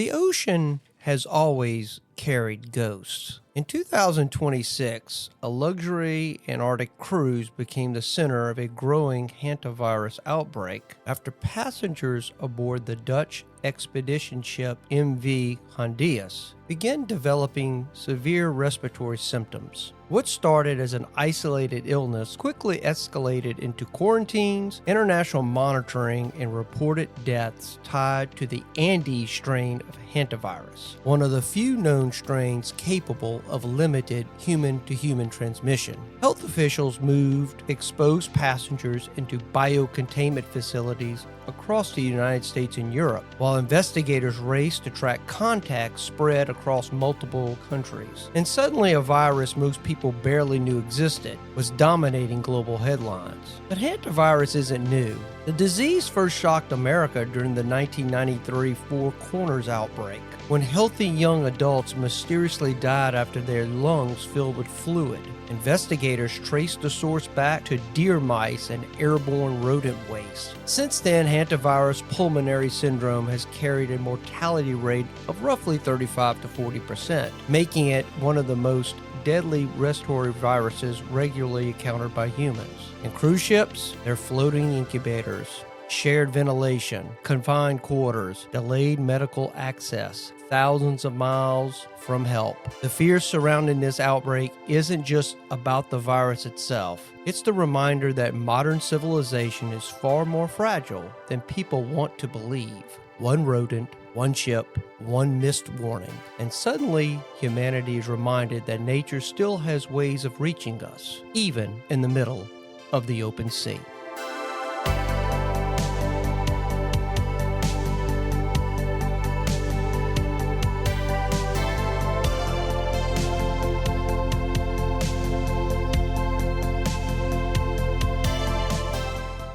The ocean has always carried ghosts. In 2026, a luxury Antarctic cruise became the center of a growing hantavirus outbreak after passengers aboard the Dutch expedition ship MV Hondius began developing severe respiratory symptoms. What started as an isolated illness quickly escalated into quarantines, international monitoring, and reported deaths tied to the Andes strain of hantavirus, one of the few known strains capable of limited human-to-human transmission. Health officials moved exposed passengers into biocontainment facilities across the United States and Europe, while investigators raced to track contacts spread across multiple countries. And suddenly a virus most people barely knew existed was dominating global headlines. But hantavirus isn't new. The disease first shocked America during the 1993 Four Corners outbreak, when healthy young adults mysteriously died after their lungs filled with fluid. Investigators traced the source back to deer mice and airborne rodent waste. Since then, hantavirus pulmonary syndrome has carried a mortality rate of roughly 35 to 40%, making it one of the most deadly respiratory viruses regularly encountered by humans. In cruise ships, they're floating incubators, shared ventilation, confined quarters, delayed medical access, thousands of miles from help. The fear surrounding this outbreak isn't just about the virus itself. It's the reminder that modern civilization is far more fragile than people want to believe. One rodent, one ship, one missed warning, and suddenly humanity is reminded that nature still has ways of reaching us, even in the middle of the open sea.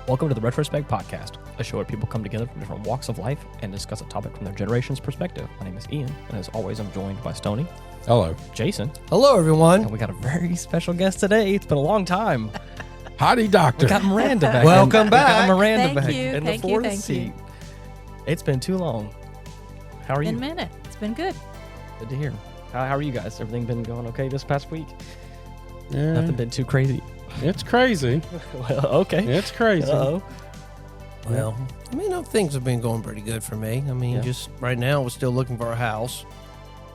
Welcome to the Retrospect podcast, a show where people come together from different walks of life and discuss a topic from their generation's perspective. My name is Ian, and as always, I'm joined by Stoney. Hello. Jason. Hello, everyone. And we got a very special guest today. It's been a long time. Howdy, doctor. We got Miranda back. Welcome back. We got Miranda Thank back you. in Thank the you. fourth Thank seat. you. It's been too long. How are Been you? a minute. It's been good. Good to hear. How are you guys? Everything been going okay this past week? Yeah, Nothing been too crazy? it's crazy. Well, okay. It's crazy. Uh-oh. Well, I mean, things have been going pretty good for me. I mean, Yeah. just right now, we're still looking for a house.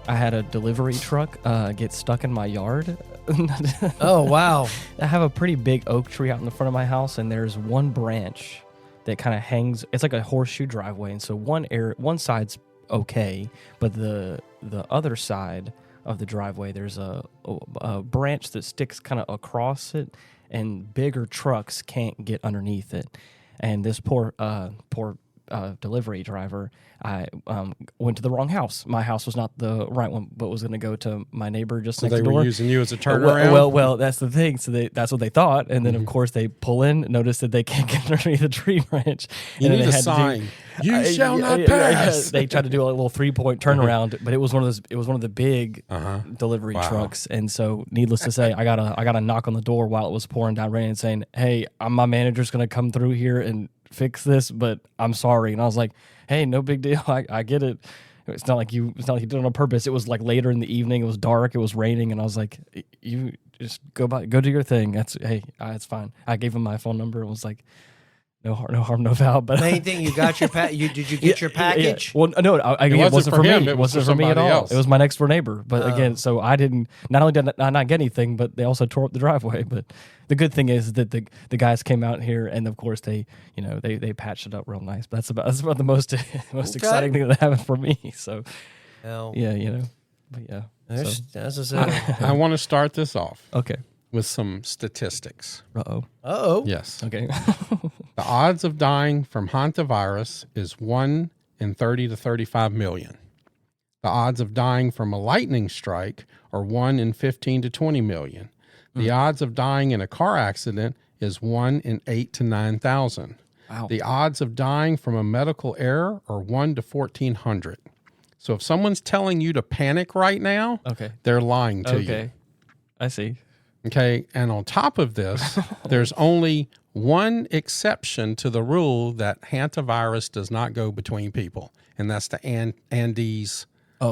I had a delivery truck get stuck in my yard. Oh, wow. I have a pretty big oak tree out in the front of my house, and there's one branch that kind of hangs. It's like a horseshoe driveway, and so one side's okay, but the other side of the driveway, there's a branch that sticks kind of across it, and bigger trucks can't get underneath it. And this poor delivery driver, I went to the wrong house. My house was not the right one, but was going to go to my neighbor just So next they door. were using you as a turnaround? Well, that's the thing. So that's what they thought. And then, of course, they pull in, notice that they can't get underneath the tree branch. You and need then a they had sign. You shall not yeah, pass. They tried to do a little 3-point turnaround, but it was one of those. It was one of the big delivery Wow. trucks, and so needless to say, I got a knock on the door while it was pouring down rain, saying, "Hey, my manager's going to come through here and fix this, but I'm sorry." And I was like, "Hey, no big deal. I get it. It's not like you did it on purpose." It was like later in the evening. It was dark. It was raining, and I was like, "You just go do your thing. It's fine." I gave him my phone number and was like, No harm, no foul. But Main thing, you got your did you get your package? Yeah. Well, no, it wasn't for him, me. it was wasn't for for me at somebody all. else. It was my next door neighbor. But again, so I didn't. Not only did I not get anything, but they also tore up the driveway. But the good thing is that the guys came out here, and of course they patched it up real nice. But that's about the most exciting thing that happened for me. So Well, yeah, but yeah. as I said. I want to start this off Okay. with some statistics. Uh-oh. Yes. Okay. The odds of dying from hantavirus is 1 in 30 to 35 million. The odds of dying from a lightning strike are 1 in 15 to 20 million. The odds of dying in a car accident is 1 in 8 to 9,000. Wow. The odds of dying from a medical error are 1 to 1,400. So if someone's telling you to panic right now, Okay. they're lying to you. Okay. I see. Okay, and on top of this, there's only one exception to the rule that hantavirus does not go between people, and that's the Andes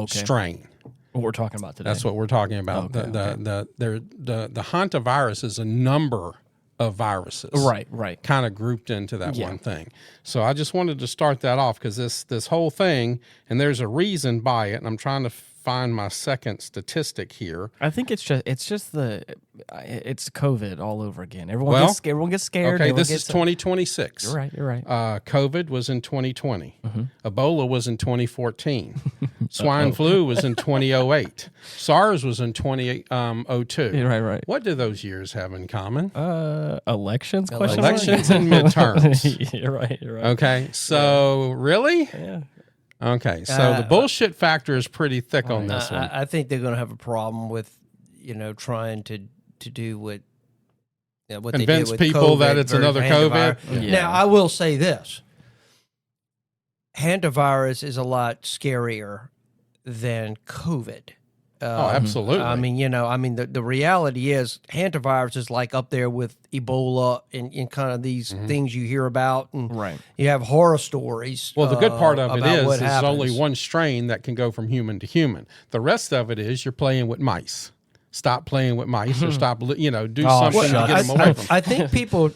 strain. What we're talking about today. That's what we're talking about. The hantavirus is a number of viruses, right, kind of grouped into that one thing. So I just wanted to start that off because this whole thing, and there's a reason by it, and I'm trying to find my second statistic here. I think it's COVID all over again. Everyone gets scared. Okay, this is 2026. You're right. COVID was in 2020. Ebola was in 2014. Swine flu was in 2008. SARS was in 2002. Right. What do those years have in common? Elections? Elections and midterms. You're right. Okay, so really? Yeah. Okay, so the bullshit factor is pretty thick on this one. I think they're going to have a problem with, trying to do what they did Convince with people COVID that it's another hantavirus. COVID. Yeah. Now, I will say this. Hantavirus is a lot scarier than COVID. Absolutely. I mean, the reality is hantavirus is like up there with Ebola and kind of these things you hear about. And you have horror stories. Well, the good part of it is there's happens. only one strain that can go from human to human. The rest of it is you're playing with mice. Stop playing with mice or stop, do something to get them away from. I think people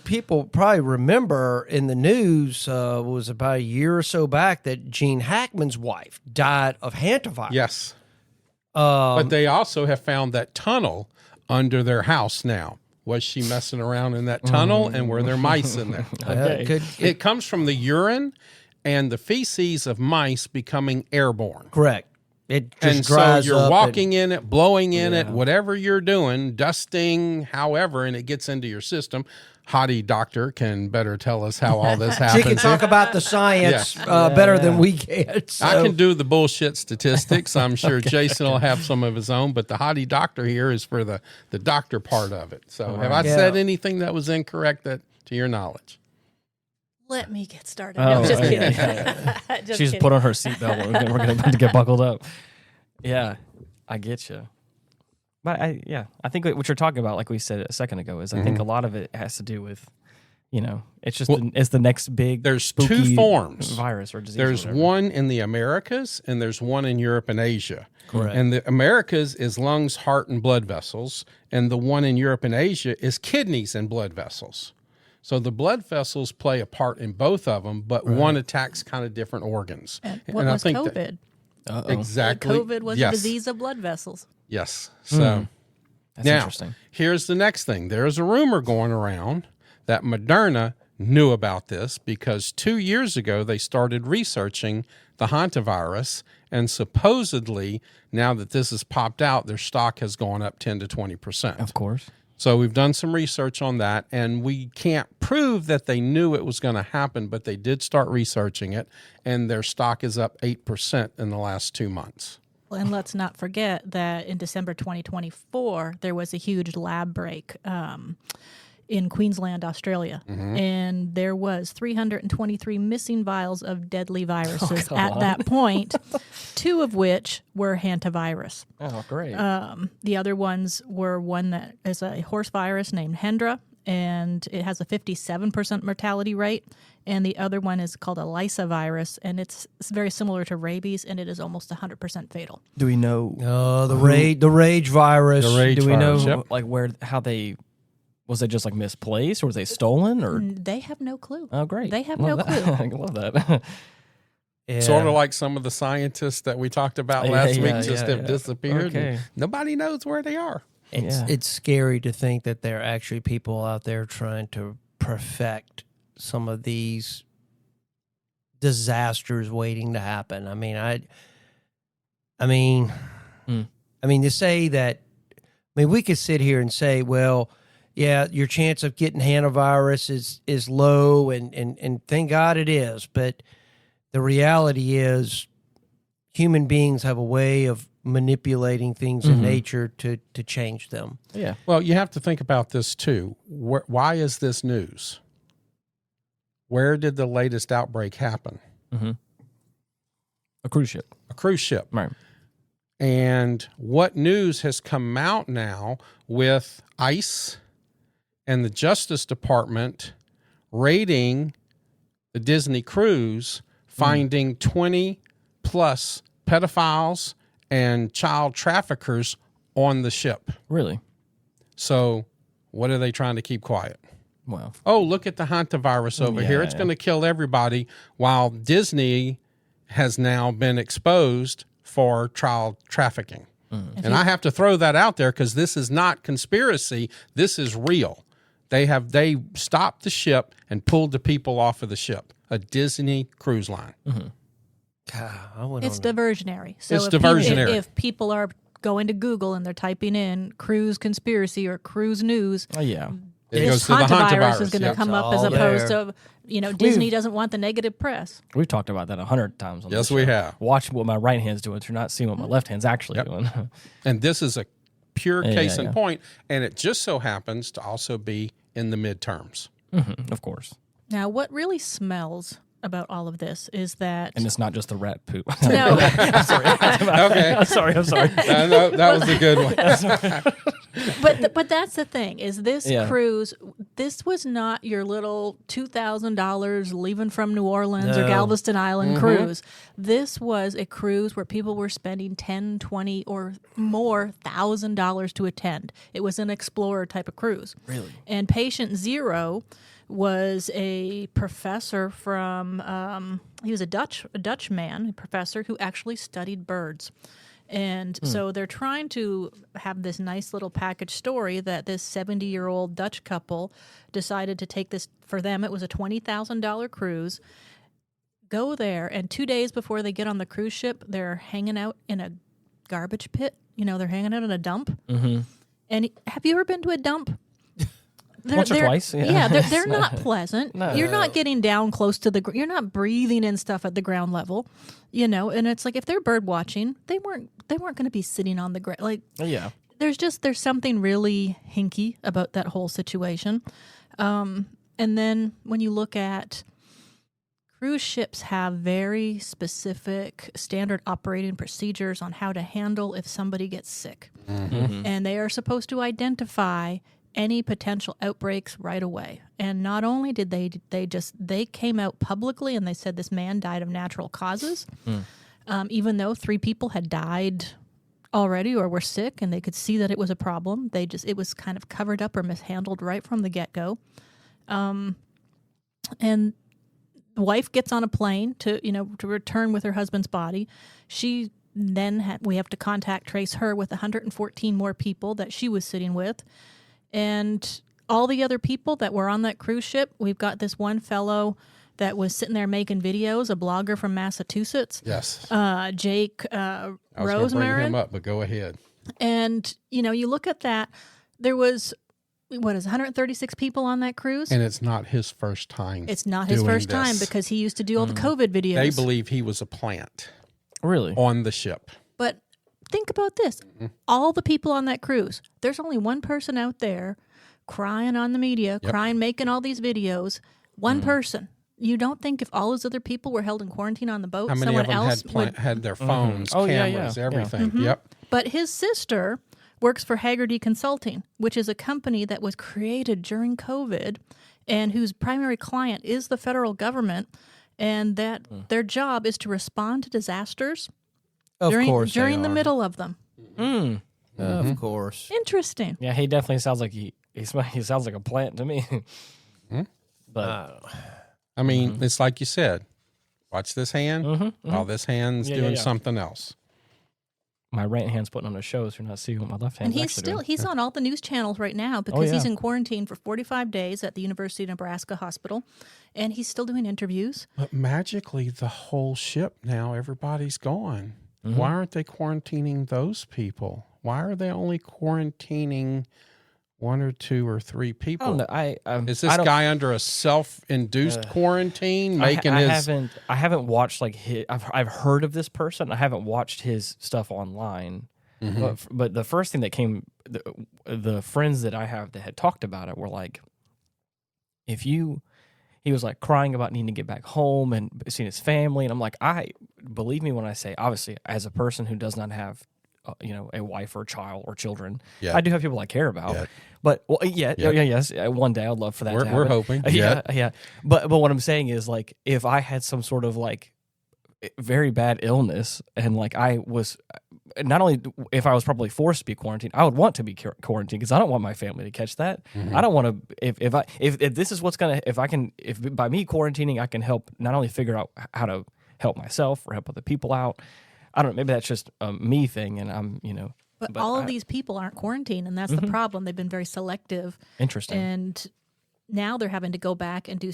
probably remember in the news was about a year or so back that Gene Hackman's wife died of hantavirus. Yes. But they also have found that tunnel under their house now. Was she messing around in that tunnel and were there mice in there? It comes from the urine and the feces of mice becoming airborne. Correct. It just and dries so you're up walking in it, blowing in it, whatever you're doing, dusting, however, and it gets into your system. Hottie doctor can better tell us how all this happens. She can talk about the science better than we can. So. I can do the bullshit statistics. I'm sure Jason will have some of his own, but the hottie doctor here is for the doctor part of it. So have I said anything that was incorrect to your knowledge? Let me get started. No, just kidding. She's kidding. put on her seatbelt. We're going to get buckled up. Yeah, I get you. But I think what you're talking about, like we said a second ago, is I think a lot of it has to do with, it's just it's the next big. There's two forms virus or disease. There's one in the Americas and there's one in Europe and Asia. Correct. And the Americas is lungs, heart, and blood vessels, and the one in Europe and Asia is kidneys and blood vessels. So the blood vessels play a part in both of them, but one attacks kind of different organs. And what was COVID? Exactly. COVID was a disease of blood vessels. Yes. So That's now, interesting. here's the next thing. There's a rumor going around that Moderna knew about this because 2 years ago they started researching the hantavirus, and supposedly now that this has popped out, their stock has gone up 10 to 20%. Of course. So we've done some research on that, and we can't prove that they knew it was going to happen, but they did start researching it, and their stock is up 8% in the last 2 months. Well, and let's not forget that in December 2024, there was a huge lab break in Queensland, Australia, and there was 323 missing vials of deadly viruses at that point, 2 of which were hantavirus. Oh, great. The other ones were one that is a horse virus named Hendra, and it has a 57% mortality rate. And the other one is called a Lysa virus, and it's very similar to rabies, and it is almost 100% fatal. Do we know? The rage virus. The rage Do we know virus, yep. how they? Was they just misplaced, or was they stolen, or? They have no clue. Oh, great! They have Love no that. clue. I love that. Yeah. Sort of like some of the scientists that we talked about last week have disappeared. Okay. And nobody knows where they are. It's scary to think that there are actually people out there trying to perfect some of these disasters waiting to happen. I mean, to say that, we could sit here and say, well, yeah, your chance of getting hantavirus is low, and thank God it is. But the reality is human beings have a way of manipulating things in nature to change them. Yeah. Well, you have to think about this too. Why is this news? Where did the latest outbreak happen? A cruise ship. A cruise ship. Right. And what news has come out now with ICE and the Justice Department raiding the Disney cruise, finding 20 plus pedophiles and child traffickers on the ship. Really? So what are they trying to keep quiet? Well, Oh, look at the hantavirus over here. It's going to kill everybody, while Disney has now been exposed for child trafficking. And I have to throw that out there because this is not conspiracy. This is real. They stopped the ship and pulled the people off of the ship, a Disney cruise line. God, It's diversionary. So It's if diversionary. If people are going to Google and they're typing in cruise conspiracy or cruise news, oh yeah. It goes this to the hantavirus is hantavirus. going to Yep. come up It's as all opposed there. to, Disney doesn't want the negative press. We've talked about that 100 times on Yes, this we show. have. Watch what my right hand's doing. You're not seeing what my left hand's actually doing. And this is a pure Yeah, case in yeah. point, and it just so happens to also be in the midterms. Of course. Now, what really smells about all of this is that And it's not just the rat poop. no, Okay. I'm sorry. No, that was a good one. but that's the thing is this Yeah. cruise. This was not your little $2,000 leaving from New Orleans or No. Galveston Island cruise. This was a cruise where people were spending $10, $20, or more $1,000 to attend. It was an explorer type of cruise. Really? And patient zero was a professor from he was a Dutch man, a professor who actually studied birds. And so they're trying to have this nice little package story that this 70-year-old Dutch couple decided to take this. For them, it was a $20,000 cruise. Go there, and 2 days before they get on the cruise ship, they're hanging out in a garbage pit. They're hanging out in a dump. Mm-hmm. And have you ever been to a dump? Once or twice, yeah. They're not pleasant. No. You're not getting down close to you're not breathing in stuff at the ground level, and it's like if they're bird watching, they weren't going to be sitting on the ground. Like, Yeah. there's something really hinky about that whole situation. And then when you look at cruise ships have very specific standard operating procedures on how to handle if somebody gets sick. And they are supposed to identify any potential outbreaks right away. And not only did they came out publicly and they said this man died of natural causes, even though 3 people had died already or were sick and they could see that it was a problem. It was kind of covered up or mishandled right from the get-go. And the wife gets on a plane to return with her husband's body. She then we have to contact trace her with 114 more people that she was sitting with. And all the other people that were on that cruise ship, we've got this one fellow that was sitting there making videos, a blogger from Massachusetts. Yes. Jake I was going to bring Rosemary. him up, but go ahead. And, you look at that, there was, 136 people on that cruise? And it's not his first time. It's not his doing first time this. because he used to do all the COVID videos. They believe he was a plant Really? on the ship. But think about this. All the people on that cruise, there's only one person out there crying on the media, crying, making all these videos. One person. You don't think if all those other people were held in quarantine on the boat, How many someone of them else would... had their phones, Oh, yeah, cameras, yeah. everything? Yep. But his sister works for Haggerty Consulting, which is a company that was created during COVID and whose primary client is the federal government, and that their job is to respond to disasters during the middle of them. Of course. Interesting. Yeah, he definitely sounds like he sounds like a plant to me. But I mean, it's like you said. Watch this hand. While this hand's Yeah, doing yeah. something else. my right hand's putting on a show, so you're not seeing what my left hand's And he's on all the news channels right now because he's yeah. in quarantine for 45 days at the University of Nebraska Hospital, and he's still doing interviews. But magically, the whole ship now, everybody's gone. Why aren't they quarantining those people? Why are they only quarantining 1 or 2 or 3 people? I don't know. Is this guy under a self-induced quarantine making his? I haven't watched like his. I've heard of this person. I haven't watched his stuff online. But the first thing that came, the friends that I have that had talked about it were like, he was like crying about needing to get back home and seeing his family, and I'm like, believe me when I say, obviously, as a person who does not have a wife or a child or children. Yeah. I do have people I care about. Yeah. But yes. One day I'd love for that to happen. We're hoping. Yeah. But what I'm saying is, like, if I had some sort of like very bad illness and like I was not only if I was probably forced to be quarantined, I would want to be quarantined because I don't want my family to catch that. I don't want to. If this is what's gonna, if by me quarantining I can help not only figure out how to help myself or help other people out. I don't know. Maybe that's just a me thing, and I'm But all of these people aren't quarantined, and that's the problem. They've been very selective. Interesting. And now they're having to go back and do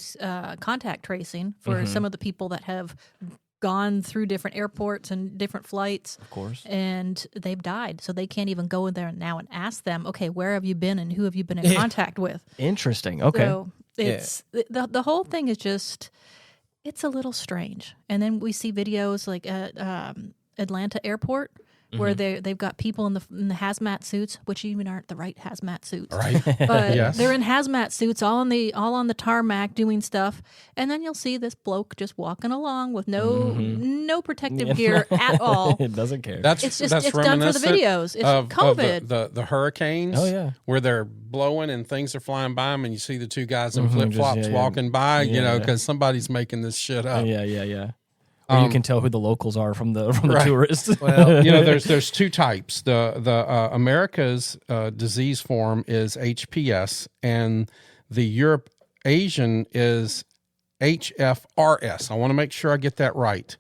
contact tracing for some of the people that have gone through different airports and different flights. Of course. And they've died. So they can't even go in there now and ask them, okay, where have you been and who have you been in contact with? Interesting. Okay. So it's the whole thing is just, it's a little strange. And then we see videos like at Atlanta airport where they've got people in the hazmat suits, which even aren't the right hazmat suits. Right. But Yes. they're in hazmat suits all on the tarmac doing stuff, and then you'll see this bloke just walking along with no protective gear at all. It doesn't care. It's done for the reminiscent videos. It's of COVID. the hurricanes. Oh, yeah. Where they're blowing and things are flying by them, and you see the two guys in flip flops walking by. Because somebody's making this shit up. Yeah. Or you can tell who the locals are from the Right. tourists. Well, there's two types. The America's disease form is HPS, and the Europe Asian is HFRS. I want to make sure I get that right,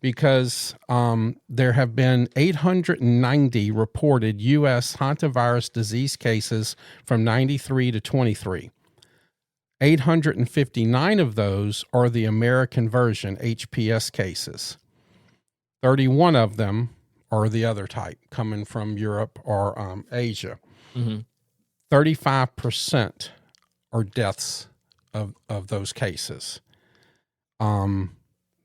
because there have been 890 reported U.S. hantavirus disease cases from 93 to 23. 859 of those are the American version HPS cases. 31 of them are the other type coming from Europe or Asia. 35% are deaths of those cases. And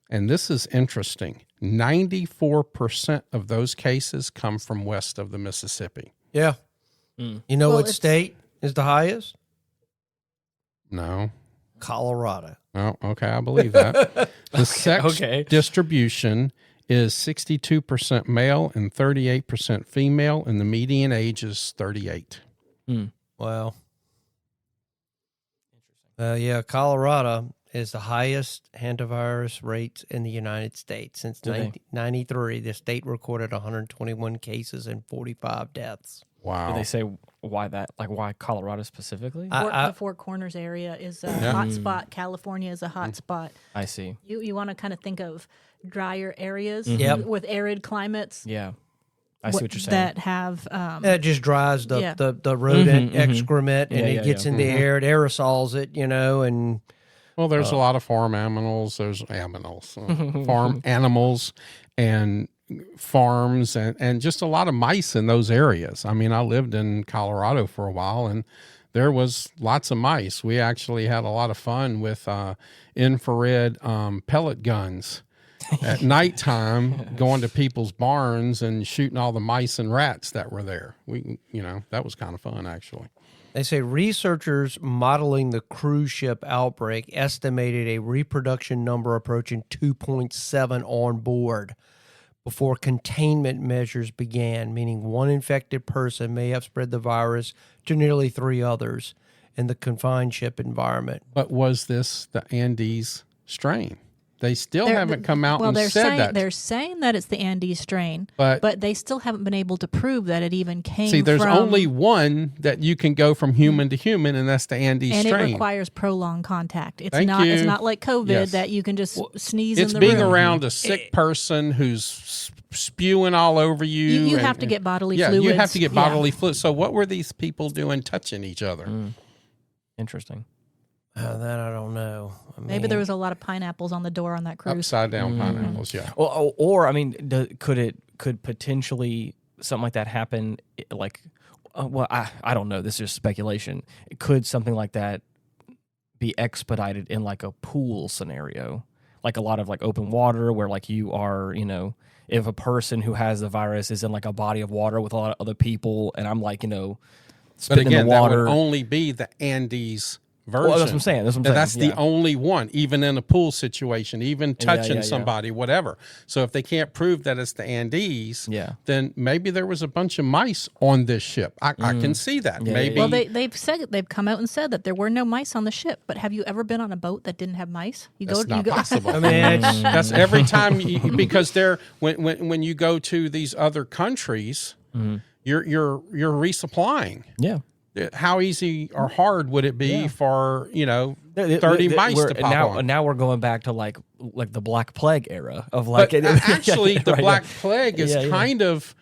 this is interesting. 94% of those cases come from west of the Mississippi. yeah. You know what state is the highest? No. Colorado. Oh, okay. I believe that. The sex Okay. distribution is 62% male and 38% female, and the median age is 38. Wow. Yeah, Colorado is the highest hantavirus rates in the United States. Since 1993, the state recorded 121 cases and 45 deaths. Wow. Did they say why that? Like why Colorado specifically? The Four Corners area is a hot spot. California is a hot spot. I see. You want to kind of think of drier areas Yep. with arid climates. Yeah. I see what you're saying. That have That just dries the rodent excrement, and it gets in the air. It aerosols it, and Well, there's a lot of farm animals. There's farm animals and farms and just a lot of mice in those areas. I mean, I lived in Colorado for a while, and there was lots of mice. We actually had a lot of fun with infrared pellet guns at nighttime, going to people's barns and shooting all the mice and rats that were there. That was kind of fun, actually. They say researchers modeling the cruise ship outbreak estimated a reproduction number approaching 2.7 on board before containment measures began, meaning one infected person may have spread the virus to nearly 3 others in the confined ship environment. But was this the Andes strain? They still haven't come out and said that. They're saying that it's the Andes strain, but they still haven't been able to prove that it even came from... See, there's only one that you can go from human to human, and that's the Andes strain. And it requires prolonged contact. It's Thank not. you. It's not like COVID that you can just sneeze in the room. It's being around a sick person who's spewing all over you. You have to get bodily fluids. Yeah, you have to get bodily fluids. So what were these people doing touching each other? Interesting. That I don't know. Maybe there was a lot of pineapples on the door on that cruise. Upside down pineapples, yeah. Or I mean, could potentially something like that happen? Like, I don't know. This is just speculation. Could something like that be expedited in like a pool scenario, like a lot of like open water where like you are, if a person who has the virus is in like a body of water with a lot of other people, and I'm like, But spitting again, in the water. that would only be the Andes version. Well, that's what I'm saying. That's the only one, even in a pool situation, even touching somebody, whatever. So if they can't prove that it's the Andes, then maybe there was a bunch of mice on this ship. I can see that. Maybe. Well, they've come out and said that there were no mice on the ship. But have you ever been on a boat that didn't have mice? That's not possible. I mean, that's every time because when you go to these other countries, you're resupplying. Yeah. How easy or hard would it be for 30 mice to pop on? Now we're going back to like the Black Plague era of But actually, the Black Plague is kind of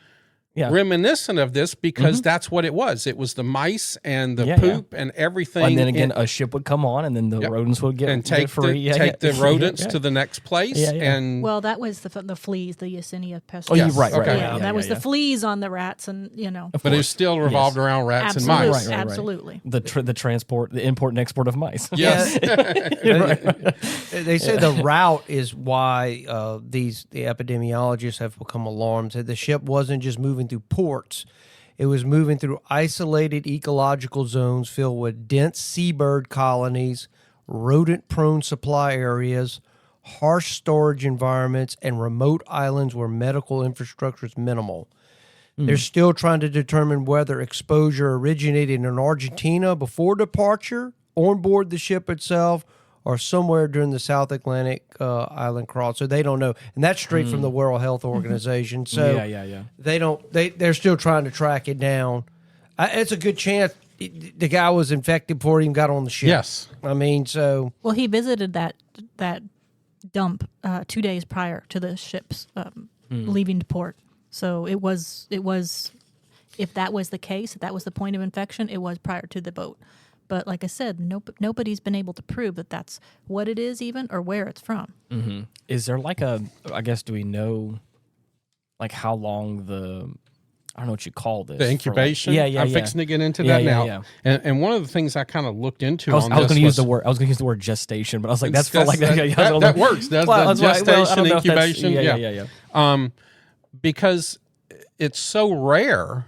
reminiscent of this because that's what it was. It was the mice and the poop and everything. And then again, a ship would come on, and then the rodents would get free. Take the rodents to the next place. And well, that was the fleas, the Yersinia pestis. Oh, you're right. Okay. That was the fleas on the rats, and But it still revolved around rats and mice. Right. Absolutely. The transport, the import and export of mice. Yes. They say the route is why the epidemiologists have become alarmed. That the ship wasn't just moving through ports. It was moving through isolated ecological zones filled with dense seabird colonies, rodent-prone supply areas, harsh storage environments, and remote islands where medical infrastructure is minimal. They're still trying to determine whether exposure originated in Argentina before departure, on board the ship itself, or somewhere during the South Atlantic island cross. So they don't know. And that's straight from the World Health Organization. So they're still trying to track it down. It's a good chance the guy was infected before he even got on the ship. Yes. I mean, so... Well, he visited that dump 2 days prior to the ship's leaving to port. So it was, if that was the case, if that was the point of infection, it was prior to the boat. But like I said, nobody's been able to prove that that's what it is even or where it's from. Mm-hmm. Is there do we know how long I don't know what you call this. The incubation? I'm fixing to get into that now. Yeah. And one of the things I kind of looked into I was going to use the word gestation, but I was like, that works. That's gestation, incubation. Because it's so rare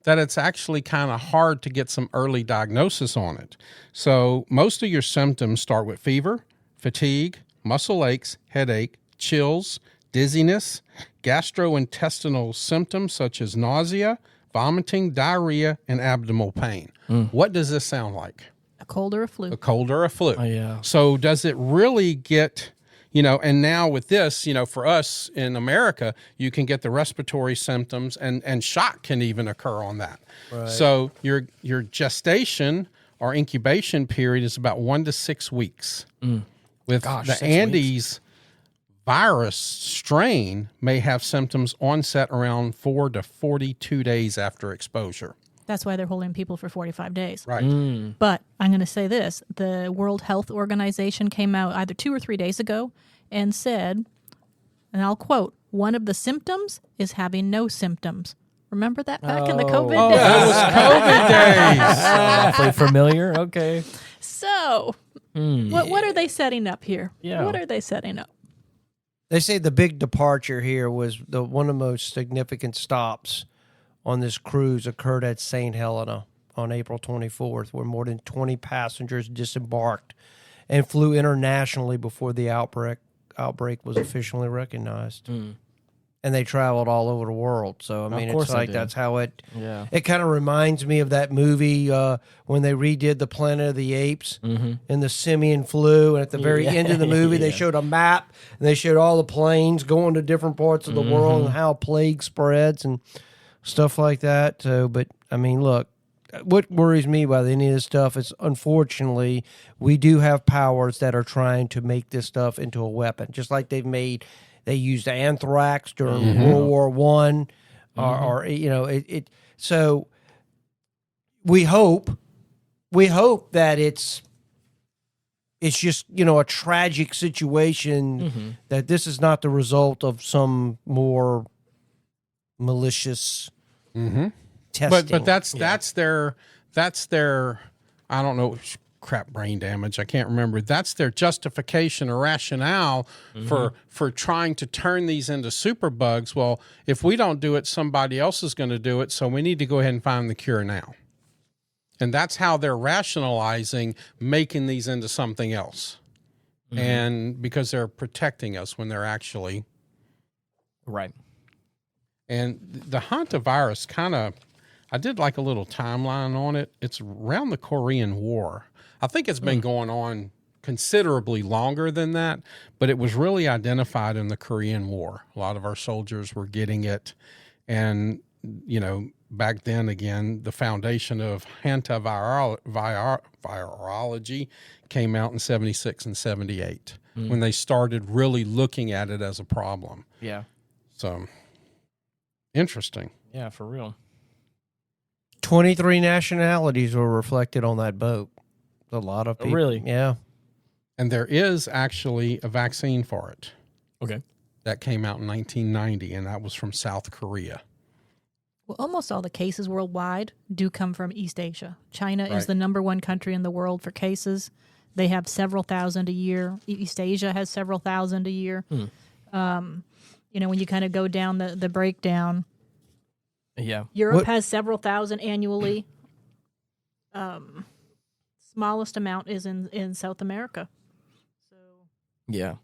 that it's actually kind of hard to get some early diagnosis on it. So most of your symptoms start with fever, fatigue, muscle aches, headache, chills, dizziness, gastrointestinal symptoms such as nausea, vomiting, diarrhea, and abdominal pain. What does this sound like? A cold or a flu. A cold or a flu. Oh, yeah. So does it really get... and now with this, for us in America, you can get the respiratory symptoms and shock can even occur on that. Right. So your gestation or incubation period is about 1 to 6 weeks. With the Andes virus strain may have symptoms onset around 4 to 42 days after exposure. That's why they're holding people for 45 days. Right. But I'm going to say this. The World Health Organization came out either 2 or 3 days ago and said, and I'll quote, one of the symptoms is having no symptoms. Remember that back in the COVID days? That was COVID days. Awfully familiar. Okay. So what are they setting up here? Yeah. What are they setting up? They say the big departure here was one of the most significant stops on this cruise occurred at St. Helena on April 24th, where more than 20 passengers disembarked and flew internationally before the outbreak was officially recognized. And they traveled all over the world. So, I mean, it's like that's how it kind of reminds me of that movie when they redid the Planet of the Apes and the simian flu. And at the very end of the movie, they showed a map and they showed all the planes going to different parts of the world and how plague spreads and stuff like that. So, but I mean, look, what worries me about any of this stuff is, unfortunately, we do have powers that are trying to make this stuff into a weapon, just like they used anthrax during World War One, or So we hope that it's just a tragic situation, that this is not the result of some more malicious testing. But that's their I don't know, crap, brain damage, I can't remember. That's their justification or rationale for trying to turn these into superbugs. Well, if we don't do it, somebody else is going to do it, so we need to go ahead and find the cure now. And that's how they're rationalizing making these into something else. And because they're protecting us when they're actually. Right. And the hantavirus I did like a little timeline on it. It's around the Korean War. I think it's been going on considerably longer than that, but it was really identified in the Korean War. A lot of our soldiers were getting it. And, back then, again, the foundation of hantavirology came out in 76 and 78 when they started really looking at it as a problem. Yeah. So, interesting. Yeah, for real. 23 nationalities were reflected on that boat. A lot of people. Really? Yeah. And there is actually a vaccine for it. Okay. That came out in 1990, and that was from South Korea. Well, almost all the cases worldwide do come from East Asia. China Right. is the number one country in the world for cases. They have several thousand a year. East Asia has several thousand a year. When you kind of go down the breakdown, Yeah. Europe has several thousand annually. Smallest amount is in South America. So Yeah.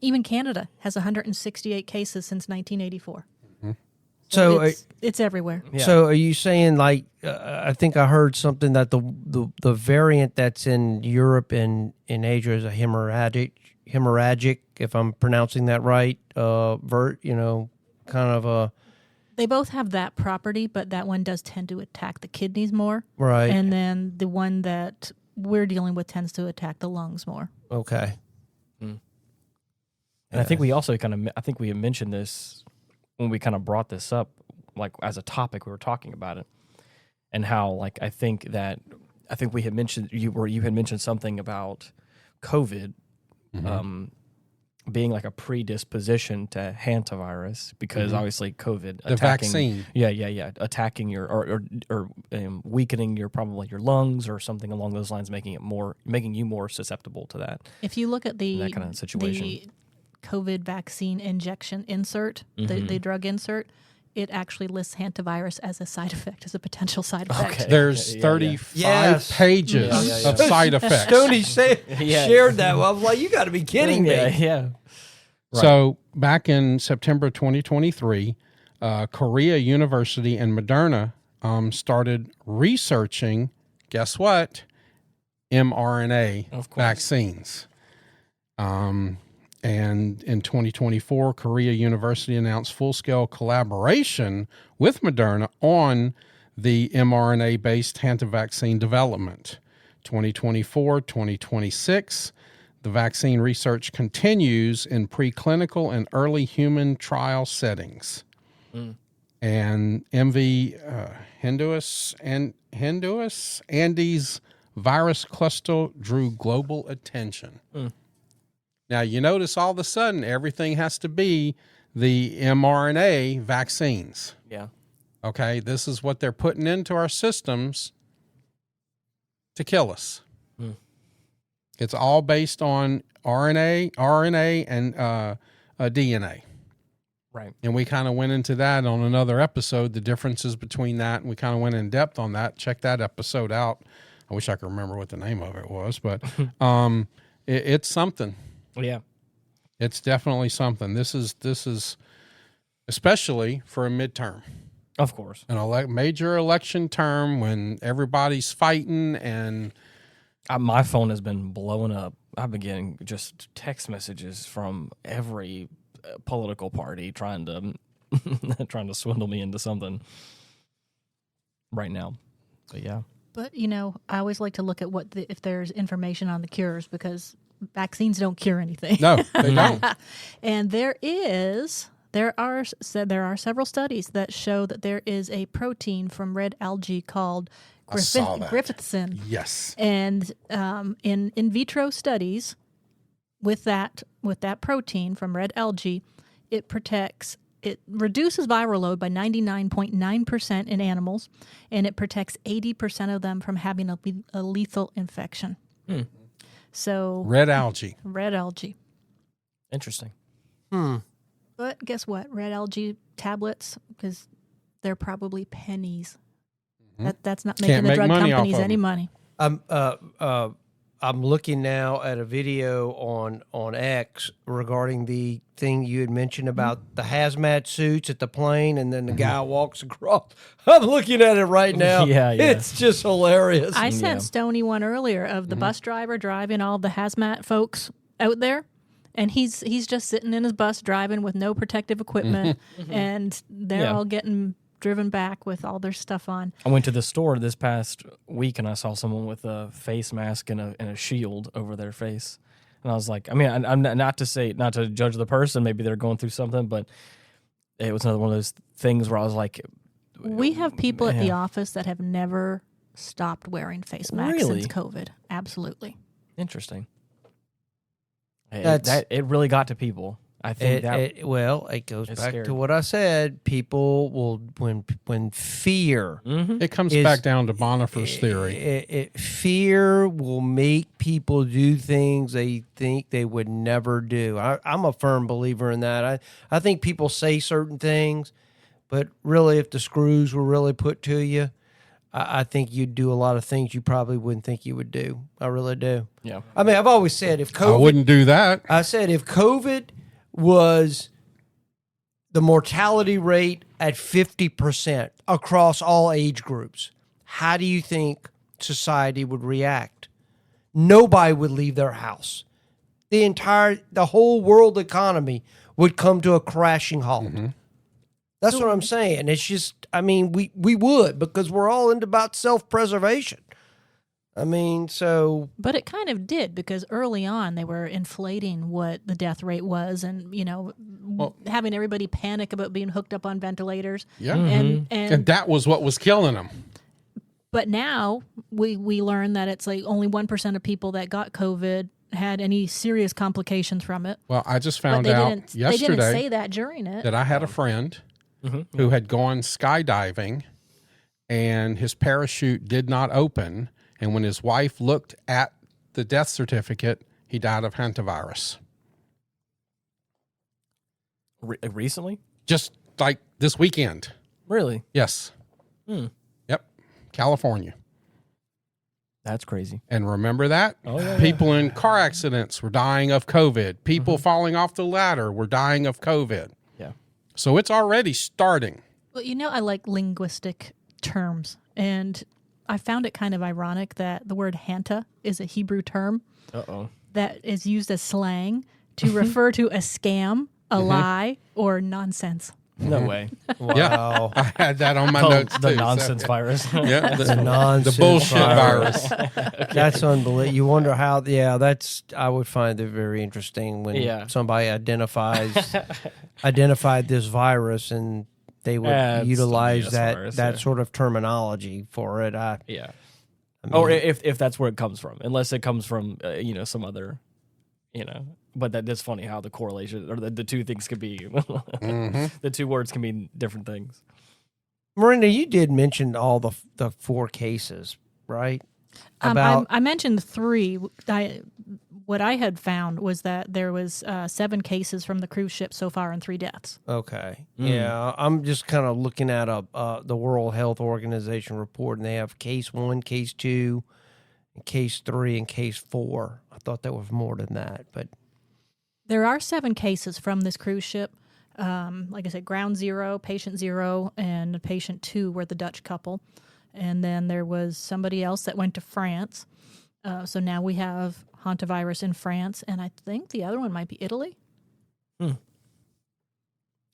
even Canada has 168 cases since 1984. So, it's everywhere. Yeah. so are you saying I think I heard something that the variant that's in Europe and in Asia is a hemorrhagic, if I'm pronouncing that right, kind of a They both have that property, but that one does tend to attack the kidneys more. right. And then the one that we're dealing with tends to attack the lungs more. Okay. And I think we also I think we had mentioned this when we kind of brought this up, like as a topic, we were talking about it, and how I think we had mentioned you had mentioned something about COVID being like a predisposition to hantavirus because obviously COVID The vaccine. attacking your or weakening your lungs or something along those lines, making you more susceptible to that. If you look at that kind of situation. the COVID vaccine injection insert, the drug insert, it actually lists hantavirus as a side effect, as a potential side effect. Okay. There's Yeah, 35 Yes. pages of side effects. Stoney Yeah. shared that. Well, I was like, you got to be kidding me. Yeah. Right. So back in September 2023, Korea University and Moderna started researching, guess what? mRNA Of course. vaccines. And in 2024, Korea University announced full-scale collaboration with Moderna on the mRNA-based hantavirus development. 2024, 2026, the vaccine research continues in preclinical and early human trial settings. And MV Hondius Andes virus cluster drew global attention. Now, you notice all of a sudden everything has to be the mRNA vaccines. Yeah. Okay, this is what they're putting into our systems to kill us. It's all based on RNA, and DNA. Right. And we kind of went into that on another episode, the differences between that, and we kind of went in depth on that. Check that episode out. I wish I could remember what the name of it was, but it's something. Yeah. It's definitely something. This is especially for a midterm. Of course. An major election term when everybody's fighting and My phone has been blowing up. I've been getting just text messages from every political party trying to swindle me into something right now. But yeah. But, I always like to look at if there's information on the cures, because vaccines don't cure anything. no, they don't. And there are several studies that show that there is a protein from red algae called Griffithsin. Yes. And in vitro studies with that protein from red algae, it reduces viral load by 99.9% in animals, and it protects 80% of them from having a lethal infection. So Red algae. Interesting. But guess what? Red algae tablets, because they're probably pennies. That's not Can't making the make drug money off companies of any them. money. I'm looking now at a video on X regarding the thing you had mentioned about the hazmat suits at the plane, and then the guy walks across. I'm looking at it right now. Yeah. It's just hilarious. I sent Stoney one earlier of the bus driver driving all the hazmat folks out there, and he's just sitting in his bus driving with no protective equipment, and they're all getting driven back with all their stuff on. I went to the store this past week and I saw someone with a face mask and a shield over their face. And I was like, I mean, I'm not to judge the person. Maybe they're going through something, but it was another one of those things where I was like, We have people at the office that have never stopped wearing face masks since COVID. Absolutely. interesting. It really got to people. I think it goes back scary. to what I said. People will when fear. It comes back down to Bonifer's theory. Fear will make people do things they think they would never do. I'm a firm believer in that. I think people say certain things, but really, if the screws were really put to you, I think you'd do a lot of things you probably wouldn't think you would do. I really do. Yeah. I mean, I've always said if COVID, I wouldn't do that. I said if COVID was the mortality rate at 50% across all age groups, how do you think society would react? Nobody would leave their house. The whole world economy would come to a crashing halt. Mm-hmm. That's what I'm saying. It's just, I mean, we would, because we're all into about self-preservation. I mean, so... But it kind of did, because early on they were inflating what the death rate was and, having everybody panic about being hooked up on ventilators. Yeah. And that was what was killing them. But now we learn that it's like only 1% of people that got COVID had any serious complications from it. Well, I just found out yesterday they didn't say that during it. That I had a friend who had gone skydiving and his parachute did not open. And when his wife looked at the death certificate, he died of hantavirus. Recently? Just like this weekend. Really? Yes. Yep. California. That's crazy. And remember that? Oh, yeah, People in car accidents were dying of COVID. People falling off the ladder were dying of COVID. Yeah. So it's already starting. Well, I like linguistic terms, and I found it kind of ironic that the word hanta is a Hebrew term that is used as slang to refer to a scam, a lie, or nonsense. No way. Wow. Yeah, I had that on my notes too. The nonsense virus. Yeah, The nonsense the bullshit virus. That's unbelievable. You wonder how, I would find it very interesting when somebody identified this virus and they would utilize that sort of terminology for it. I mean, or if that's where it comes from, unless it comes from, some other, but that's funny how the correlation or the two things could be, the two words can mean different things. Miranda, you did mention all the 4 cases, right? I mentioned 3. What I had found was that there was 7 cases from the cruise ship so far and 3 deaths. Okay. Yeah, I'm just kind of looking at the World Health Organization report, and they have case 1, case 2, case 3, and case 4. I thought there was more than that, but... There are 7 cases from this cruise ship. Like I said, Ground 0, Patient 0, and Patient 2 were the Dutch couple. And then there was somebody else that went to France. So now we have hantavirus in France, and I think the other one might be Italy.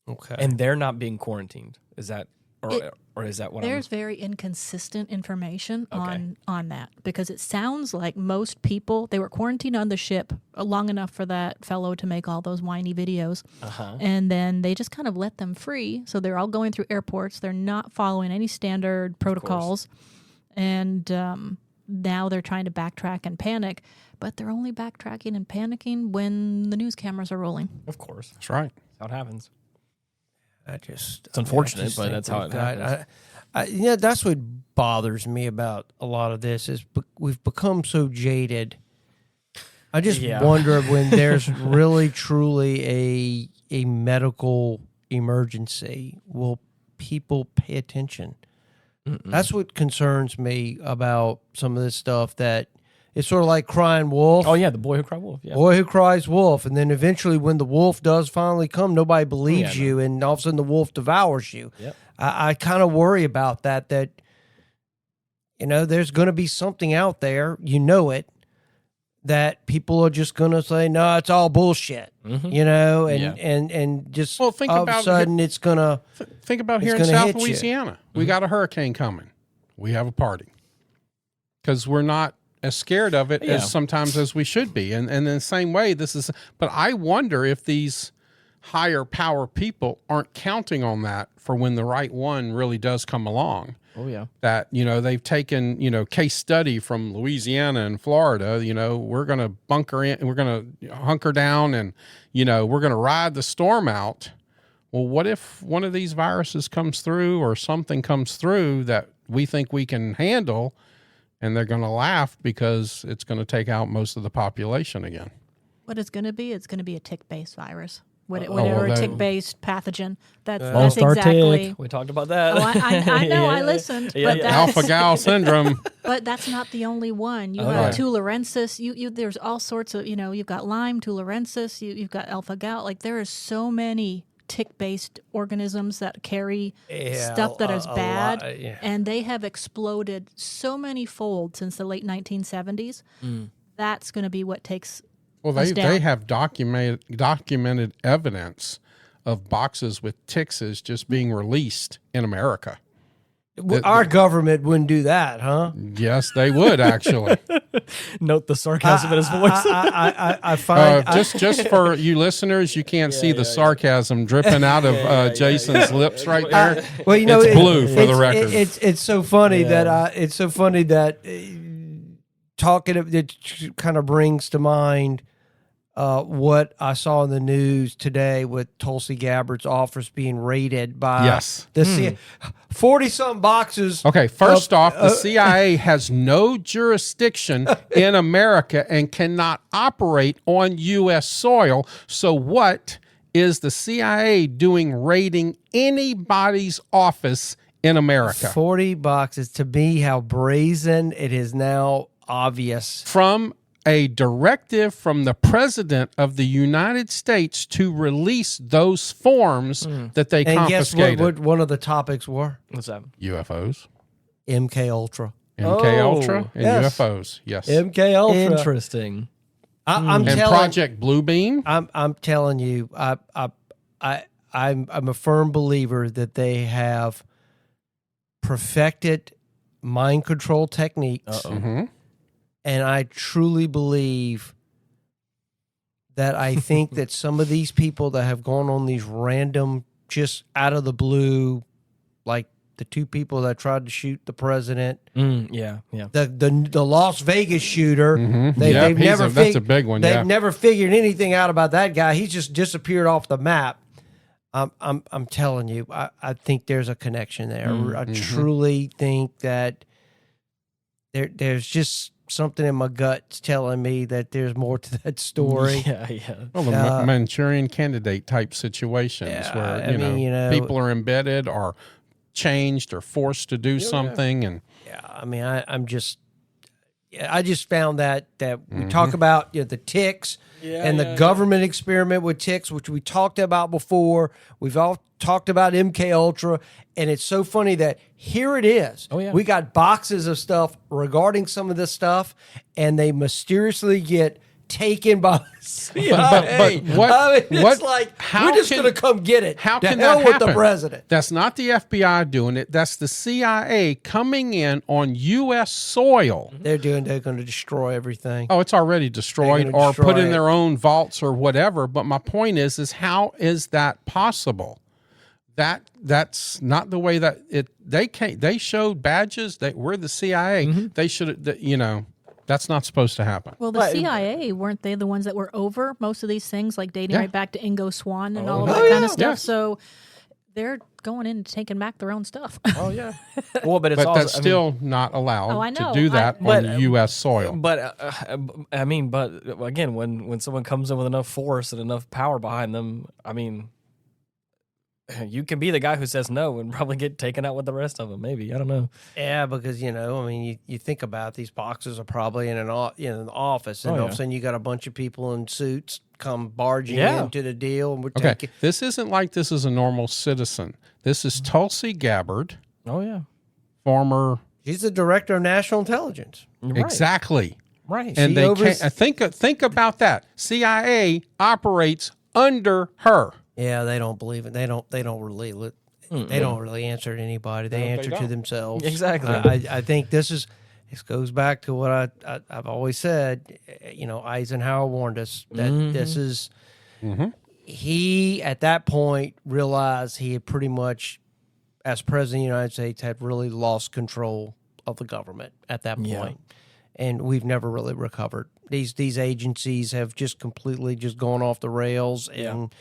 Okay. And they're not being quarantined. Is that... Or is that what there's very inconsistent information on that, because it sounds like most people, they were quarantined on the ship long enough for that fellow to make all those whiny videos. And then they just kind of let them free. So they're all going through airports. They're not following any standard protocols. And now they're trying to backtrack and panic, but they're only backtracking and panicking when the news cameras are rolling. Of course. That's right. That's how it happens. It's unfortunate, but that's how it happens. That's what bothers me about a lot of this is we've become so jaded. I just wonder when there's really, truly a medical emergency, will people pay attention? That's what concerns me about some of this stuff, that it's sort of like crying wolf. Oh yeah, the boy who cried wolf. Yeah. Boy who cries wolf. And then eventually when the wolf does finally come, nobody believes you, and all of a sudden the wolf devours you. Yep. I kind of worry about that, there's going to be something out there, that people are just going to say, no, it's all bullshit, and just think all of a about sudden it's going to... Think about here in gonna South hit you. Louisiana. We got a hurricane coming. We have a party because we're not as scared of it as sometimes as we should be. And in the same way, but I wonder if these higher power people aren't counting on that for when the right one really does come along. Oh yeah. That, they've taken, case study from Louisiana and Florida, we're going to bunker in, we're going to hunker down and, we're going to ride the storm out. Well, what if one of these viruses comes through or something comes through that we think we can handle, and they're going to laugh because it's going to take out most of the population again? What it's going to be a tick-based virus. Whatever tick-based pathogen. That's exactly. Tick. We talked about that. Oh, I know. I listened. But Alpha-gal syndrome. But that's not the only one. You have tularensis. There's all sorts of. You've got Lyme, tularensis. You've got alpha-gal. Like there are so many tick-based organisms that carry stuff that is bad, and they have exploded so many fold since the late 1970s. That's going to be what takes. Well, they have documented evidence of boxes with ticks just being released in America. Our government wouldn't do that, huh? Yes, they would actually. Note the sarcasm in his voice. I find just for you listeners, you can't see the sarcasm dripping out of Jason's lips right there. Well, it's blue for the record. It's so funny that talking. It kind of brings to mind what I saw in the news today with Tulsi Gabbard's office being raided by the 40-some boxes. Okay, first off, the CIA has no jurisdiction in America and cannot operate on U.S. soil. So what is the CIA doing raiding anybody's office in America? 40 boxes. To me, how brazen it is now obvious. From a directive from the president of the United States to release those forms that they confiscated. And guess what one of the topics were? What's that? UFOs. MK Ultra. MK Ultra and UFOs. Yes. MK Ultra. Interesting. I'm and telling, Project Bluebeam. I'm telling you, I'm a firm believer that they have perfected mind control techniques. Mm-hmm. And I truly believe that I think that some of these people that have gone on these random, just out of the blue, like the two people that tried to shoot the president. The Las Vegas shooter. Mm-hmm. They've never that's a big one. They've never figured anything out about that guy. He's just disappeared off the map. I'm telling you, I think there's a connection there. I truly think that there's just something in my gut's telling me that there's more to that story. Well, the Manchurian Candidate type situations where people are embedded or changed or forced to do something, and I just found that we talk about the ticks and the government experiment with ticks, which we talked about before. We've all talked about MK Ultra, and it's so funny that here it is. We got boxes of stuff regarding some of this stuff, and they mysteriously get taken by the CIA. But it's like we're just going to come get it. How to can hell that with happen? The president? That's not the FBI doing it. That's the CIA coming in on U.S. soil. They're going to destroy everything. Oh, it's already destroyed or put in their own vaults or whatever. But my point is how is that possible? That's not the way that they showed badges that we're the CIA. They should, that's not supposed to happen. Well, the CIA, weren't they the ones that were over most of these things, like dating right back to Ingo Swann and all of that kind of stuff? Yes. So they're going in and taking back their own stuff. Oh yeah. Well, but that's still not allowed to do that on U.S. soil. But again, when someone comes in with enough force and enough power behind them, you can be the guy who says no and probably get taken out with the rest of them. Maybe, I don't know. Yeah, because I mean, you think about it, these boxes are probably in an office, and all of a sudden you got a bunch of people in suits come barging into the deal, and we're taking. This isn't like this is a normal citizen. This is Tulsi Gabbard. Oh yeah, former. She's the director of national intelligence. Right. Exactly. Right. And think about that. CIA operates under her. Yeah, they don't believe it. They don't really. They don't really answer to anybody. They answer to themselves. Exactly. I think this goes back to what I've always said. Eisenhower warned us that this is. He at that point realized he had pretty much, as president of the United States, had really lost control of the government at that point. And we've never really recovered. These agencies have just completely just gone off the rails, and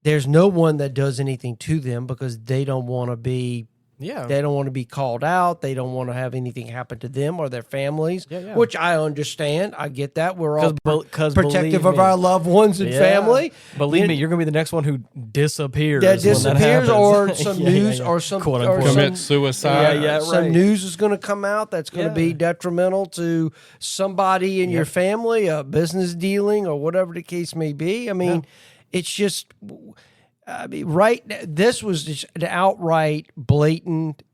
there's no one that does anything to them because they don't want to be. They don't want to be called out. They don't want to have anything happen to them or their families, which I understand. I get that. We're all protective of our loved ones and family. Believe me, you're going to be the next one who disappears. That disappears, or some news, or some commit suicide. Some news is going to come out that's going to be detrimental to somebody in your family, a business dealing, or whatever the case may be. I mean, it's just. This was just an outright, blatant,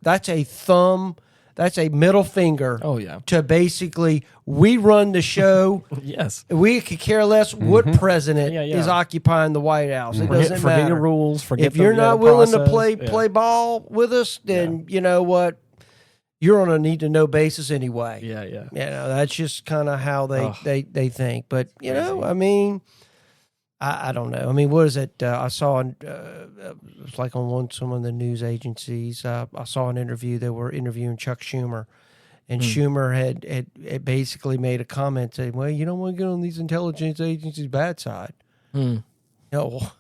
that's a thumb, that's a middle finger. Oh, yeah. To basically, we run the show. Yes. We could care less what president is occupying the White House. It doesn't matter. Forget your rules. If you're not willing to play ball with us, then you know what? You're on a need-to-know basis anyway. Yeah. That's just kind of how they think. But, I mean... I don't know. I mean, what is it? I saw it was like on some of the news agencies. I saw an interview. They were interviewing Chuck Schumer, and Schumer had basically made a comment saying, "Well, you don't want to get on these intelligence agencies' bad side." No.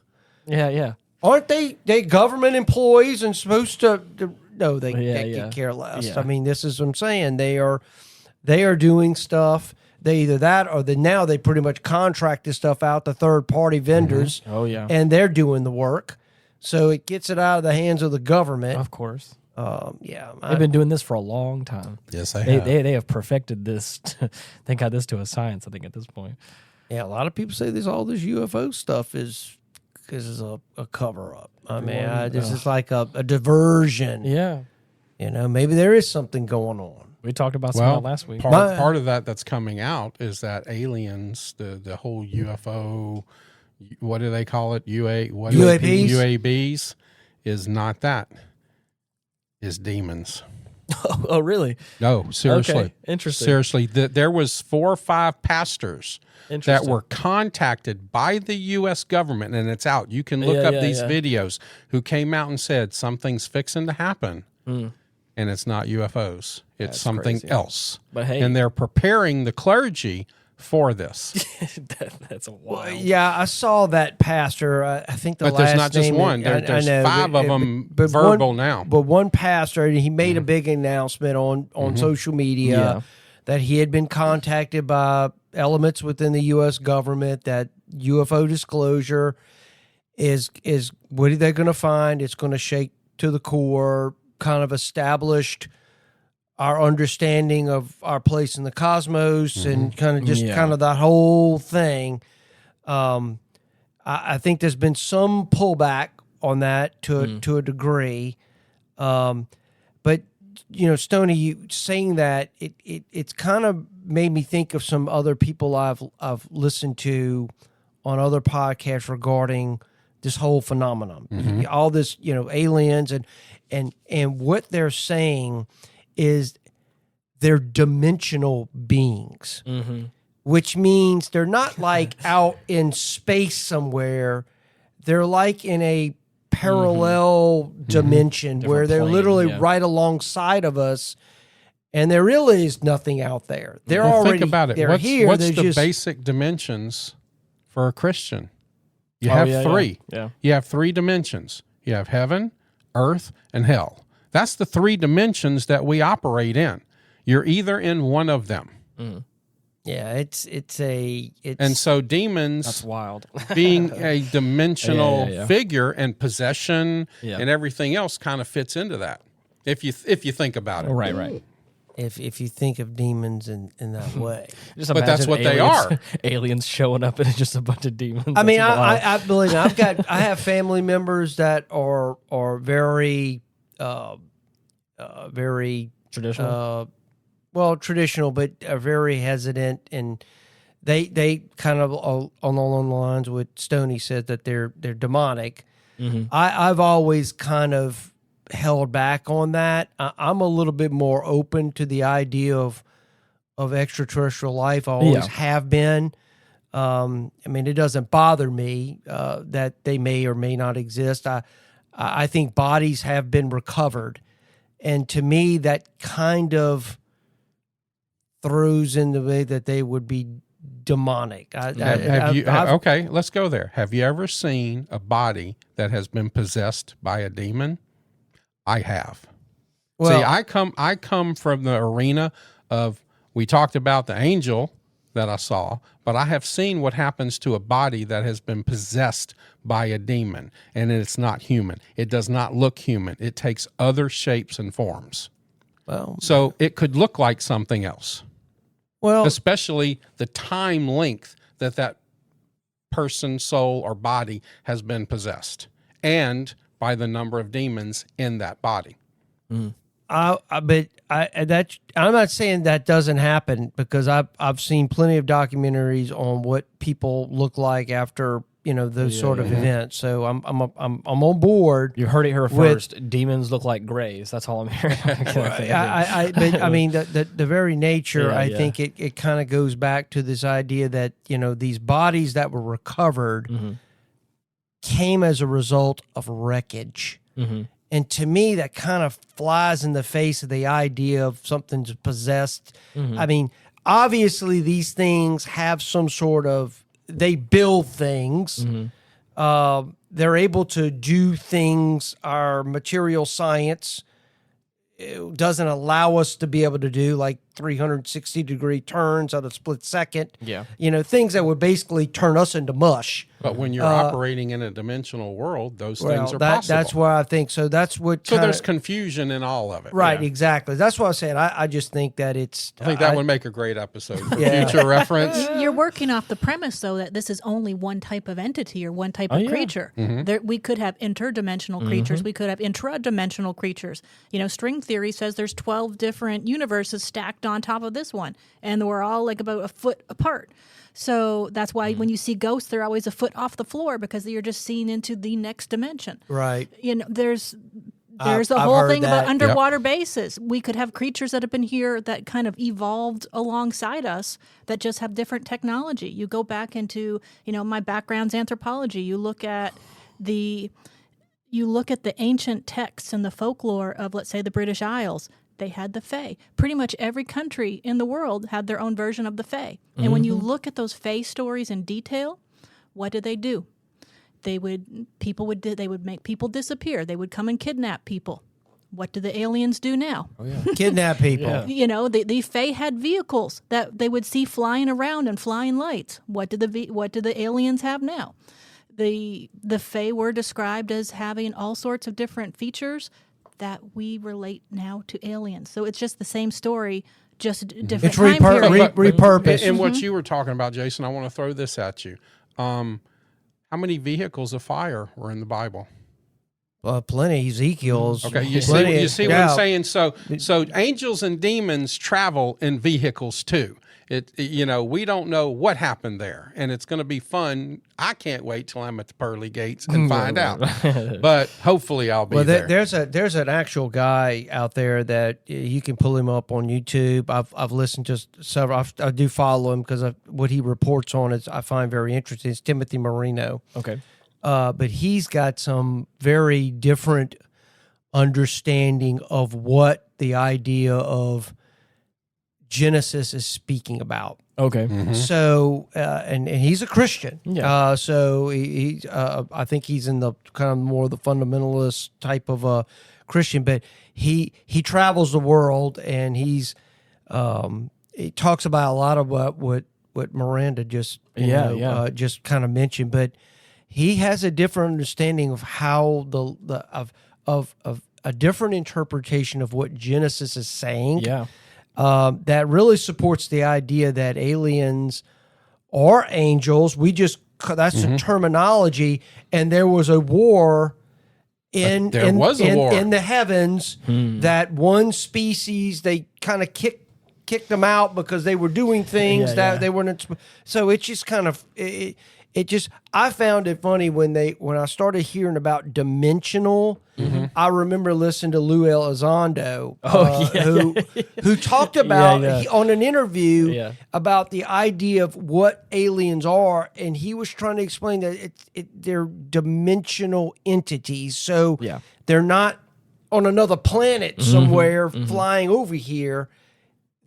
Yeah. Aren't they government employees and supposed to? No, they could care less. Yeah. I mean, this is what I'm saying. They are doing stuff. They either that or now they pretty much contract this stuff out to third-party vendors. Oh, yeah. And they're doing the work. So it gets it out of the hands of the government. Of course. They've been doing this for a long time. Yes, they have. They have perfected this. They got this to a science, I think, at this point. Yeah, a lot of people say all this UFO stuff is a cover-up. I mean, this is like a diversion. Yeah. Maybe there is something going on. We talked about some of that last week. Part of that's coming out is that aliens, the whole UFO, what do they call it? UAPs? UABs is not that. Is demons. Oh, really? No, seriously. Okay. Interesting. Seriously, there was 4 or 5 pastors that were contacted by the U.S. government, and it's out. You can look up these videos, who came out and said something's fixing to happen. And it's not UFOs. It's something else. But hey, and they're preparing the clergy for this. That's a wild. I saw that pastor. I think but there's not just one. There's 5 of them verbal now. But one pastor, he made a big announcement on social media that he had been contacted by elements within the U.S. government that UFO disclosure is what are they going to find? It's going to shake to the core. Kind of established our understanding of our place in the cosmos and kind of that whole thing. I think there's been some pullback on that to a degree. But Stoney, you saying that it's kind of made me think of some other people I've listened to on other podcasts regarding this whole phenomenon, all this, aliens and what they're saying is they're dimensional beings, which means they're not like out in space somewhere. They're like in a parallel dimension where they're literally right alongside of us. And there really is nothing out there. They're already think about it. They're here. What's the basic dimensions for a Christian? You have 3. Yeah. You have 3 dimensions. You have heaven, earth, and hell. That's the 3 dimensions that we operate in. You're either in one of them. Yeah, it's And so demons, That's wild. being a dimensional Yeah. figure and possession Yeah. and everything else kind of fits into that. If you think about it. Right. if you think of demons in that way. Just But that's imagine what they aliens- are. Aliens showing up and it's just a bunch of demons. I mean, That's wild. I believe me, I have family members that are very very Traditional. traditional, but are very hesitant, and they kind of on the lines with Stoney said that they're demonic. Mm-hmm. I've always kind of held back on that. I'm a little bit more open to the idea of extraterrestrial life. I always have been. I mean, it doesn't bother me that they may or may not exist. I think bodies have been recovered, and to me, that kind of throws in the way that they would be demonic. Okay, let's go there. Have you ever seen a body that has been possessed by a demon? I have. Well, See, I come from the arena of, we talked about the angel that I saw, but I have seen what happens to a body that has been possessed by a demon, and it's not human. It does not look human. It takes other shapes and forms. So it could look like something else. Well, Especially the time length that person, soul, or body has been possessed, and by the number of demons in that body. I'm not saying that doesn't happen, because I've seen plenty of documentaries on what people look like after those sort of events. So I'm on board. You heard it here with- first. Demons look like grays. That's all I'm hearing. I mean, the very nature, Yeah, I yeah. think it kind of goes back to this idea that, these bodies that were recovered Mm-hmm. came as a result of wreckage. Mm-hmm. And to me, that kind of flies in the face of the idea of something's possessed. Mm-hmm. I mean, obviously these things have some sort of, they build things. Mm-hmm. They're able to do things our material science doesn't allow us to be able to do, like 360-degree turns at a split second. Yeah. Things that would basically turn us into mush. But when you're operating in a dimensional world, those things are possible. That's why I think so. That's what. So there's confusion in all of it. Right, Yeah. exactly. That's what I said. I just think that it's. I think that would make a great episode for Yeah. future reference. You're working off the premise, though, that this is only one type of entity or one type of yeah. creature. There, we could have interdimensional creatures. We could have intradimensional creatures. String theory says there's 12 different universes stacked on top of this one, and we're all like about a foot apart. So that's why when you see ghosts, they're always a foot off the floor, because you're just seeing into the next dimension. Right. There's the I've whole heard thing about that. underwater bases. We could have creatures that have been here that kind of evolved alongside us that just have different technology. You go back into, my background's anthropology. You look at the ancient texts and the folklore of, let's say, the British Isles. They had the Fae. Pretty much every country in the world had their own version of the Fae. And when you look at those Fae stories in detail, what did they do? They would make people disappear. They would come and kidnap people. What do the aliens do now? Kidnap people. Yeah. The Fae had vehicles that they would see flying around and flying lights. What do the aliens have now? The Fae were described as having all sorts of different features that we relate now to aliens. So it's just the same story, just different It's time period. repurposed. And what you were talking about, Jason, I want to throw this at you. How many vehicles of fire were in the Bible? Plenty. Ezekiel's. Okay, you plenty. see what I'm saying? So angels and demons travel in vehicles too. We don't know what happened there, and it's going to be fun. I can't wait till I'm at the pearly gates and find out. But hopefully I'll be there. There's an actual guy out there that you can pull him up on YouTube. I've listened to several. I do follow him because what he reports on is I find very interesting. It's Timothy Marino. Okay. But he's got some very different understanding of what the idea of Genesis is speaking about. Okay. Mm-hmm. So, and he's a Christian. Yeah. So I think he's in the kind of more the fundamentalist type of Christian, but he travels the world, and he's it talks about a lot of what Miranda just just kind of mentioned, but he has a different understanding of how of a different interpretation of what Genesis is saying. Yeah. That really supports the idea that aliens are angels. That's the terminology, and there was a war in the heavens that one species, they kind of kicked them out because they were doing things they weren't. So it's just kind of I found it funny when I started hearing about dimensional. I remember listening to Lou Elizondo, who talked about on an interview about the idea of what aliens are, and he was trying to explain that they're dimensional entities. So they're not on another planet somewhere flying over here.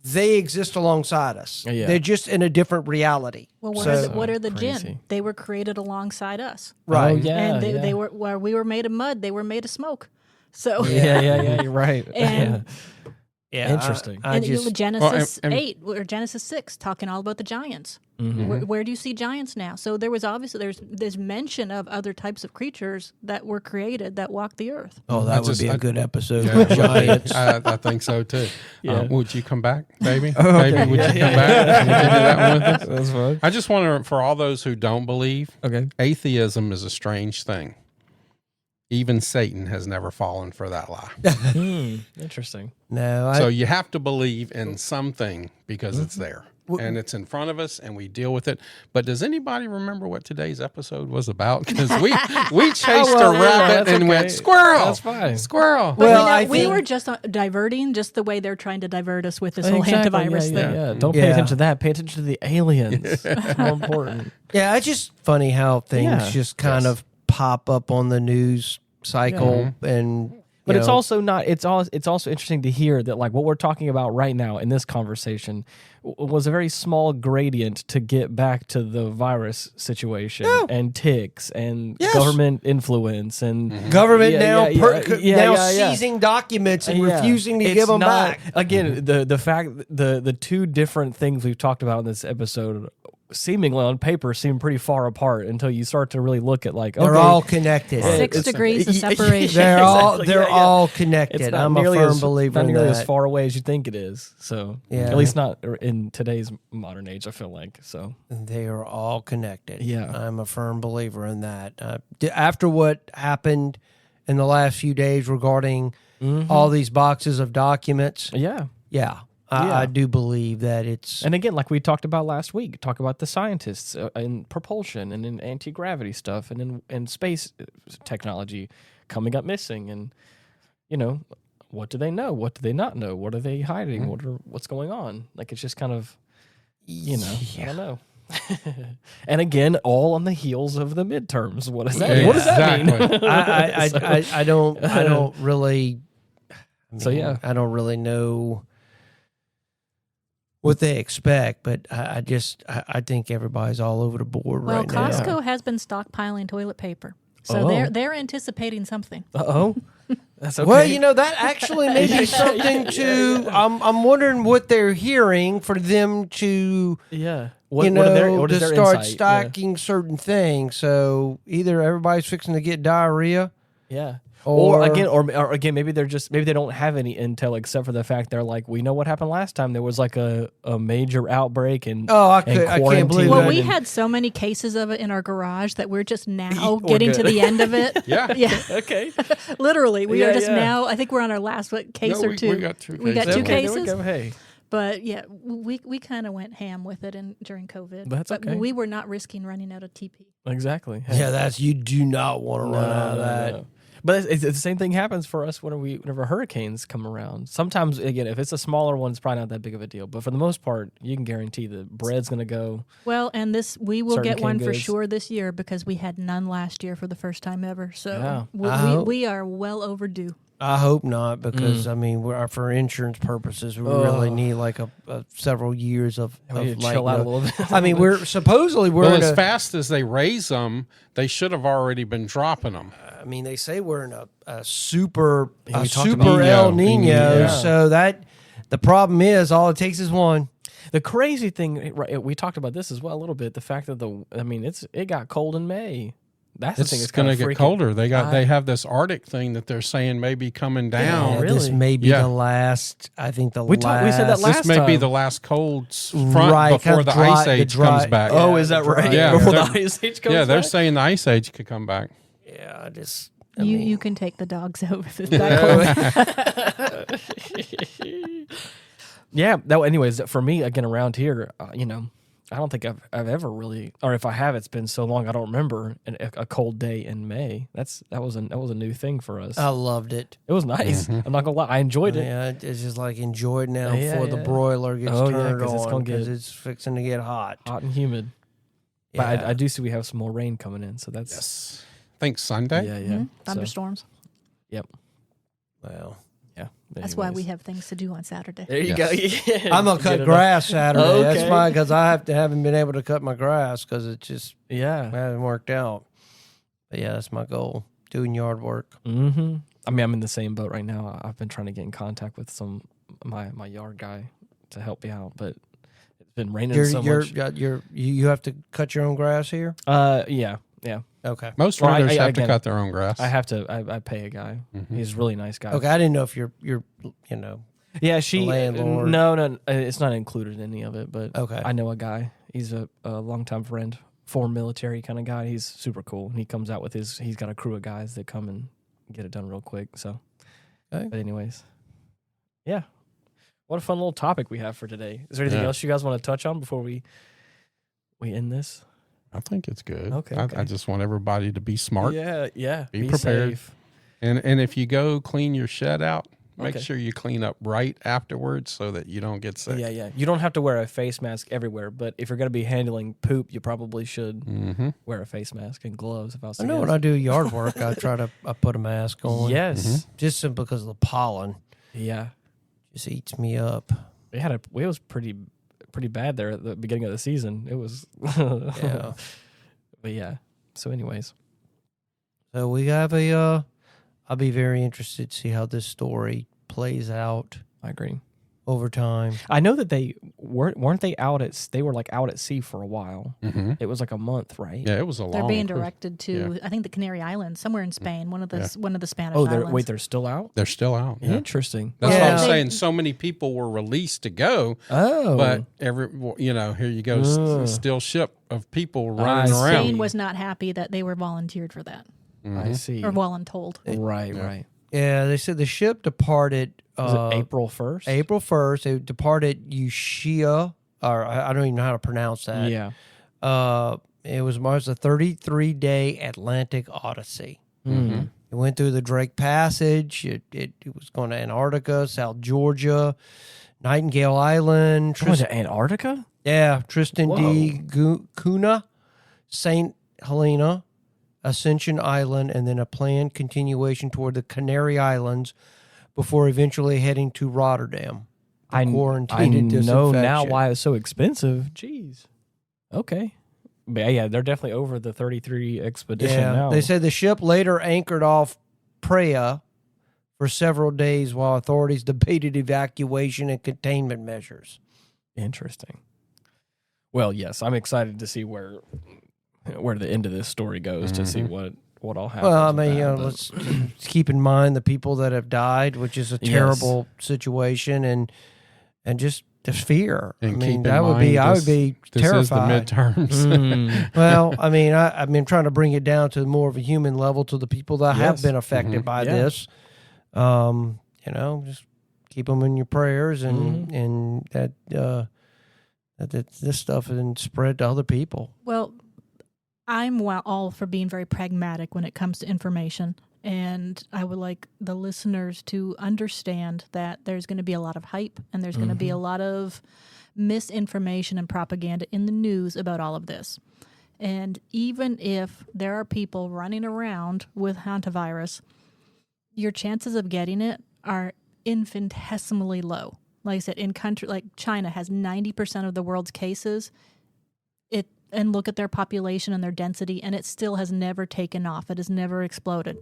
They exist alongside us. Yeah. They're just in a different reality. Well, what are the jinn? They were created alongside us. Right. Oh, yeah, and they were, where we were made of mud, they were made of smoke. So you're right. And Interesting. Genesis 8 or Genesis 6 talking all about the giants. Where do you see giants now? So there was obviously there's mention of other types of creatures that were created that walk the earth. Oh, that would be a good episode. Giants. I think so too. Would you come back, baby? Baby, would you come back? Would you do that one with us? That's fine. I just want to, for all those who don't believe, Okay. Atheism is a strange thing. Even Satan has never fallen for that lie. Interesting. No, So you have to believe in something because it's there. And it's in front of us, and we deal with it. But does anybody remember what today's episode was about? Because we chased a rabbit and went, squirrel! That's fine. Squirrel! Well, we were just diverting, just the way they're trying to divert us with this whole hantavirus thing. Yeah. Don't pay attention to that. Pay attention to the aliens. It's more important. Yeah, it's just funny how things just kind of pop up on the news cycle and. But it's also not. It's also interesting to hear that like what we're talking about right now in this conversation was a very small gradient to get back to the virus situation and ticks and government influence and government now seizing documents and refusing to give them back. Again, the fact the two different things we've talked about in this episode seemingly on paper seem pretty far apart until you start to really look at like they're all connected. 6 degrees of separation. They're all connected. I'm a firm believer in that. Not nearly as far away as you think it is. So at least not in today's modern age. I feel like so they are all connected. Yeah, I'm a firm believer in that. After what happened in the last few days regarding all these boxes of documents, I do believe that it's... And again, like we talked about last week, talk about the scientists in propulsion and in anti-gravity stuff and in space technology coming up missing. And, what do they know? What do they not know? What are they hiding? What's going on? Like, it's just kind of, I don't know. And again, all on the heels of the midterms. What does that mean? What does that mean? I don't really... I don't really know what they expect, but I think everybody's all over the board right now. Well, Costco has been stockpiling toilet paper, so they're anticipating something. That's okay. Well, that actually may be something to. I'm wondering what they're hearing for them to. What is their start insight? stocking certain things. So either everybody's fixing to get diarrhea. Yeah. Or again, maybe they don't have any intel except for the fact they're like, we know what happened last time. There was like a major outbreak and I can't believe Well, that. we had so many cases of it in our garage that we're just now getting to the end of it. Yeah. Okay. Literally, we are just now. I think we're on our last case or two. We got 2 cases. We got 2 cases. There we go. Hey. But we kind of went ham with it during COVID. But that's okay. We were not risking running out of TP. Exactly. Hey. Yeah, you do not want to run out of that. No. But it's the same thing happens for us whenever hurricanes come around. Sometimes, again, if it's a smaller one, it's probably not that big of a deal. But for the most part, you can guarantee the bread's going to go. Well, and we will get one for goods. Sure this year because we had none last year for the first time ever. So yeah. we are well overdue. I hope not, because for insurance purposes, we really need like a several years of chill out a little bit. I mean, we're supposedly as fast as they raise them, they should have already been dropping them. I mean, they say we're in a super El El Nino, so that the problem is all it takes is one. The crazy thing, right, we talked about this as well a little bit. The fact that it got cold in May. That's the thing. It's It's going kind to of get colder. They have this Arctic thing that they're saying may be coming down. Yeah, really? This may be Yeah. the last. I think We said that last This may be time. the last cold front Right, before kind the of dry- ice the age dry- comes back. Oh, Yeah, is that the right? dry- Yeah, Before the they're- ice age comes Yeah, they're back? saying the ice age could come back. Yeah, You can take the dogs over if it's that cold. Yeah. Anyways, for me, again, around here, I don't think I've ever really, or if I have, it's been so long I don't remember a cold day in May. That was a new thing for us. I loved it. It was nice. I'm not gonna lie, I enjoyed it. Yeah, it's just like enjoy it now Yeah, before the yeah. broiler gets Oh, yeah, turned 'cause it's on gonna because get- it's fixing to get hot. Hot and humid. Yeah. But I do see we have some more rain coming in, so that's Yes. I think Sunday. yeah. Mhm. So, Thunderstorms. Well, yeah. That's why we Anyways. have things to do on Saturday. There you Yes. go. Yeah. I'm gonna Get cut it grass Saturday. That's Okay. fine because haven't been able to cut my grass because it just up. Yeah. hasn't worked out. But yeah, that's my goal: doing yard work. Mm-hmm. I mean, I'm in the same boat right now. I've been trying to get in contact with my yard guy to help me out, but it's been raining so much. You have to cut your own grass here. Yeah. Okay. Most Well, renters have to again, cut their own grass. I have to. I pay a guy. Mhm. He's a really nice guy. Okay. I didn't know if you're Yeah, she. landlord. No, it's not included in any of it. But okay. I know a guy. He's a longtime friend, former military kind of guy. He's super cool. He comes out with he's got a crew of guys that come and get it done real quick. So, Okay. but anyways, yeah. What a fun little topic we have for today. Is there anything Yeah. else you guys want to touch on before we end this? I think it's good. Okay, I okay. just want everybody to be smart. Yeah. Be prepared. Safe. And if you go clean your shed out, make Okay. sure you clean up right afterwards so that you don't get sick. Yeah. You don't have to wear a face mask everywhere, but if you're going to be handling poop, you probably should Mm-hmm. wear a face mask and gloves. If I was I to know guess. when I do yard work, I put a mask on. Yes. Just simply because of the pollen. Yeah. Just eats me up. It was pretty bad there at the beginning of the season. It was. Yeah. But yeah. So, anyways. So we have I'll be very interested to see how this story plays out I agree. over time. I know that they weren't they out at they were like out at sea for a while. Mm-hmm. It was like a month, right? Yeah, it was a long They're being cruise. directed to, I think, the Canary Islands, somewhere in Spain, one of the Spanish Oh, islands. they're still out. They're still out. Yeah. Interesting. That's Yeah. what I'm They- saying. So many people were released to go, Oh, but here you go, still ship of people running I see. around. Spain was not happy that they were volunteered for that, I see. or voluntold. Right, Yeah. right. Yeah, they said the ship departed Was it April 1st? April 1st. It departed Ushia, or I don't even know how to pronounce that. Yeah. It was a 33-day Atlantic Odyssey. Mm. It went through the Drake Passage. It was going to Antarctica, South Georgia, Nightingale Island. Going to Antarctica? Tristan D. Cunha, St. Helena, Ascension Island, and then a planned continuation toward the Canary Islands before eventually heading to Rotterdam. I Quarantined and know now disinfection. why it's so expensive. Jeez. Okay. But yeah, they're definitely over the 33 expedition now. They said the ship later anchored off Praia for several days while authorities debated evacuation and containment measures. Interesting. Well, yes, I'm excited to see where the end of this story goes to see what all happens. Well, I with mean, that, but- let's keep in mind the people that have died, which is a terrible situation, and just the fear. And I keep mean, in that would mind be I would this- be This terrified. is the midterms. Mm. Well, I mean, I've been trying to bring it down to more of a human level to the people that have Yes. been affected Mhm. by Yeah. this. Just keep them in your prayers, and that this stuff isn't spread to other people. Well, I'm all for being very pragmatic when it comes to information. And I would like the listeners to understand that there's going to be a lot of hype and there's going to be a lot of misinformation and propaganda in the news about all of this. And even if there are people running around with hantavirus, your chances of getting it are infinitesimally low. Like I said, in country like China has 90% of the world's cases. And look at their population and their density, and it still has never taken off. It has never exploded.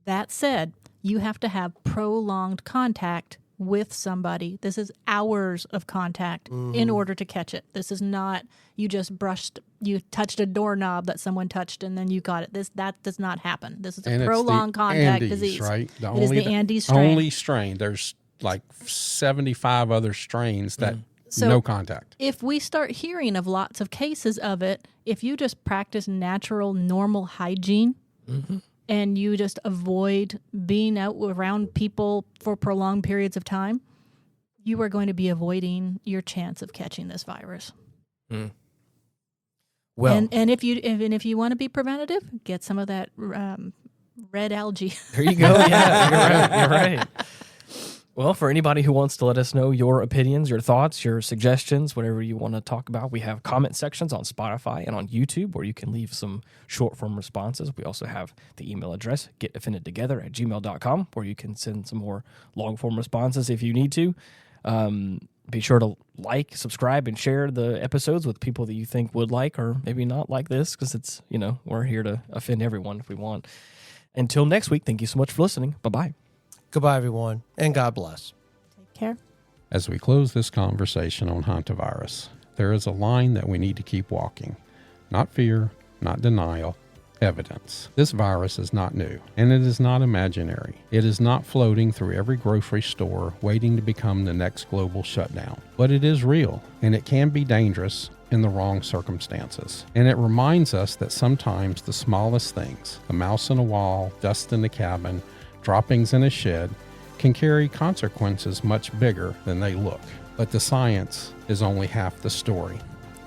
That said, you have to have prolonged contact with somebody. This is hours of contact in order to catch it. This is not you touched a doorknob that someone touched and then you got it. That does not happen. This is a prolonged contact Andes, disease. Right? It is the Andes strain. Only strain. There's like 75 other strains that So no contact. if we start hearing of lots of cases of it, if you just practice natural, normal hygiene and you just avoid being out around people for prolonged periods of time, you are going to be avoiding your chance of catching this virus. Well, And if you want to be preventative, get some of that red algae. There you go. Yeah, you're right. Well, for anybody who wants to let us know your opinions, your thoughts, your suggestions, whatever you want to talk about, we have comment sections on Spotify and on YouTube where you can leave some short-form responses. We also have the email address, getoffendedtogether@gmail.com, where you can send some more long-form responses if you need to. Be sure to like, subscribe, and share the episodes with people that you think would like or maybe not like this, because it's, we're here to offend everyone if we want. Until next week, thank you so much for listening. Bye-bye. goodbye, everyone, and God bless. Take care. As we close this conversation on hantavirus, there is a line that we need to keep walking. Not fear, not denial, evidence. This virus is not new, and it is not imaginary. It is not floating through every grocery store waiting to become the next global shutdown. But it is real, and it can be dangerous in the wrong circumstances. And it reminds us that sometimes the smallest things, a mouse in a wall, dust in the cabin, droppings in a shed, can carry consequences much bigger than they look. But the science is only half the story.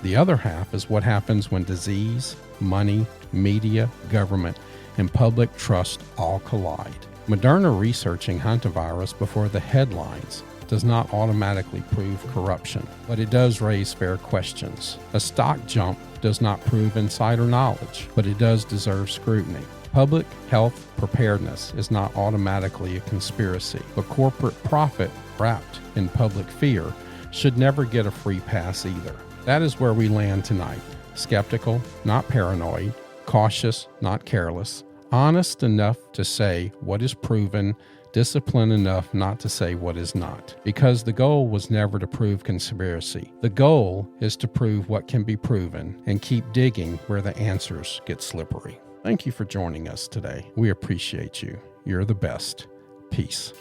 The other half is what happens when disease, money, media, government, and public trust all collide. Moderna researching hantavirus before the headlines does not automatically prove corruption, but it does raise fair questions. A stock jump does not prove insider knowledge, but it does deserve scrutiny. Public health preparedness is not automatically a conspiracy, but corporate profit wrapped in public fear should never get a free pass either. That is where we land tonight. Skeptical, not paranoid, cautious, not careless, honest enough to say what is proven, disciplined enough not to say what is not. Because the goal was never to prove conspiracy. The goal is to prove what can be proven and keep digging where the answers get slippery. Thank you for joining us today. We appreciate you. You're the best. Peace.